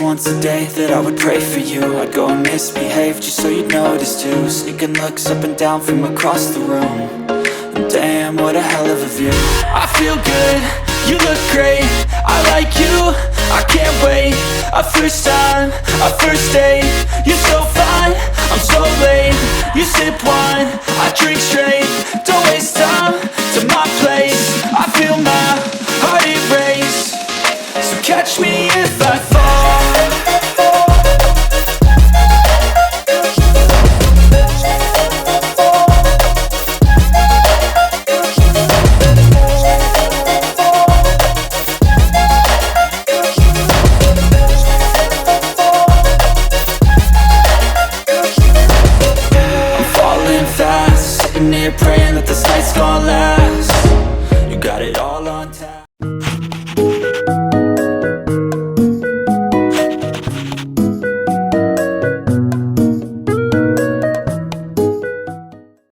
once a day that I would pray for you. I'd go and misbehave just so you'd notice too. Sneaking looks up and down from across the room. And damn, what a hell of a view. I feel good, you look great, I like you, I can't wait. A first time, a first date, you're so fine, I'm so late. You sip wine, I drink straight. Don't waste time to my place. I feel my heart erase. So catch me if I fall. I'm falling fast, sitting here praying that this night's gonna last.